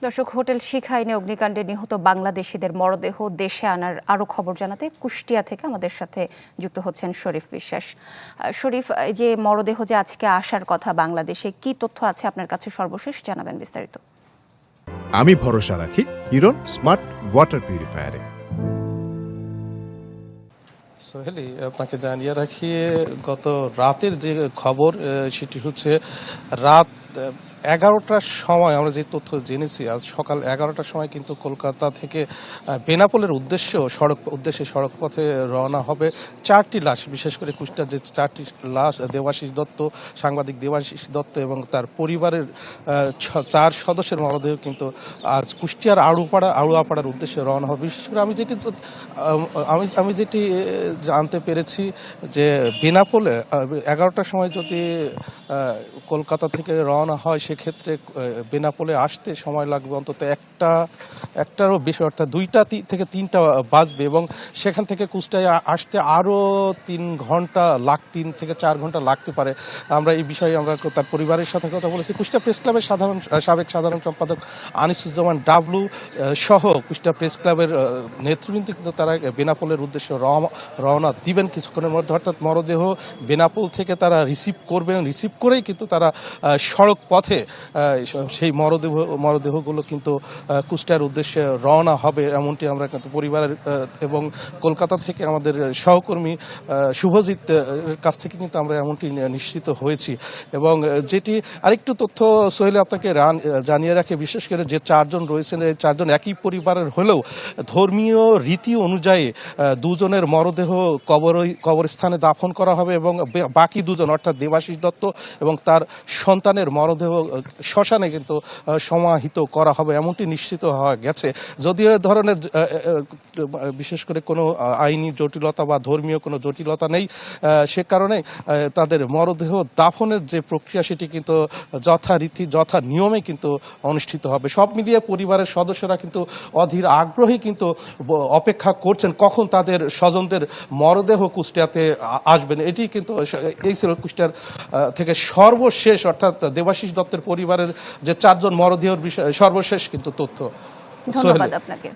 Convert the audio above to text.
দর্শক, হোটেল শিখাইনে অগ্নিকাণ্ডে নিহত বাংলাদেশিদের মরদেহ দেশে আনার আরো খবর জানাতে কুষ্টিয়া থেকে আমাদের সাথে যুক্ত হচ্ছেন শরীফ বিশ্বাস। শরীফ, যে মরদেহ যে আজকে আসার কথা বাংলাদেশে, কি তথ্য আছে আপনার কাছে সর্বশেষ জানাবেন বিস্তারিত। আমি ভরসা রাখি হিরন স্মার্ট ওয়াটার পিউরিফায়ারে। সোহেলি, আপনাকে জানিয়ে রাখি গত রাতের যে খবর সেটি হচ্ছে রাত 11টার সময় আমরা যে তথ্য জেনেছি, আজ সকাল 11টার সময় কিন্তু কলকাতা থেকে বেনাপোলের উদ্দেশ্যে সড়ক পথে রওনা হবে 4টি লাশ, বিশেষ করে কুষ্টিয়ার যে 4টি লাশ, দেবাশিস দত্ত, সাংবাদিক দেবাশিস দত্ত এবং তার পরিবারের 4 সদস্যের মরদেহ কিন্তু আজ কুষ্টিয়ার আড়ুয়াপাড়ার উদ্দেশ্যে রওনা হবে। বিশেষ করে আমি যেটি জানতে পেরেছি যে বেনাপোলে 11টার সময় যদি কলকাতা থেকে রওনা হয়, সেক্ষেত্রে বেনাপোলে আসতে সময় লাগবে অন্তত একটারও বেশি, অর্থাৎ 2টা থেকে 3টা বাজবে এবং সেখান থেকে কুষ্টিয়ায় আসতে আরও 3 থেকে 4 ঘন্টা লাগতে পারে। আমরা এই বিষয়ে তার পরিবারের সাথে কথা বলেছি। কুষ্টিয়া প্রেস ক্লাবের সাবেক সাধারণ সম্পাদক আনিসুজ্জামান ডাবলু সহ কুষ্টিয়া প্রেস ক্লাবের নেতৃবৃন্দ কিন্তু তারা বেনাপোলের উদ্দেশ্যে রওনা দিবেন কিছুক্ষণের মধ্যে, অর্থাৎ মরদেহ বেনাপোল থেকে তারা রিসিভ করেই কিন্তু তারা সড়ক পথে সেই মরদেহগুলো কিন্তু কুষ্টিয়ার উদ্দেশ্যে রওনা হবে, এমনটি আমরা কিন্তু পরিবারের এবং কলকাতা থেকে আমাদের সহকর্মী শুভজিৎ কাছ থেকে কিন্তু আমরা এমনটি নিশ্চিত হয়েছি। এবং যেটি আরেকটু তথ্য সোহেলে আপনাকে জানিয়ে রাখে, বিশেষ করে যে 4 জন রয়েছেন, এই 4 জন একই পরিবারের হলেও ধর্মীয় রীতি অনুযায়ী 2 জনের মরদেহ কবরস্থানে দাফন করা হবে এবং বাকি 2 জন অর্থাৎ দেবাশিস দত্ত এবং তার সন্তানের মরদেহ শ্মশানে কিন্তু সমাহিত করা হবে, এমনটি নিশ্চিত হওয়া গেছে। যদিও এ ধরনের বিশেষ করে কোনো আইনি জটিলতা বা ধর্মীয় কোনো জটিলতা নেই, সে কারণে তাদের মরদেহ দাফনের যে প্রক্রিয়া সেটি কিন্তু যথারীতি যথা নিয়মে কিন্তু অনুষ্ঠিত হবে। সব মিলিয়ে পরিবারের সদস্যরা কিন্তু অধীর আগ্রহে কিন্তু অপেক্ষা করছেন কখন তাদের স্বজনদের মরদেহ কুষ্টিয়াতে আসবেন। এটি কিন্তু এই ছিল কুষ্টিয়ার থেকে সর্বশেষ, অর্থাৎ দেবাশিস দত্তের পরিবারের যে 4 জন মরদেহের বিষয়ে সর্বশেষ কিন্তু তথ্য। ধন্যবাদ আপনাকে।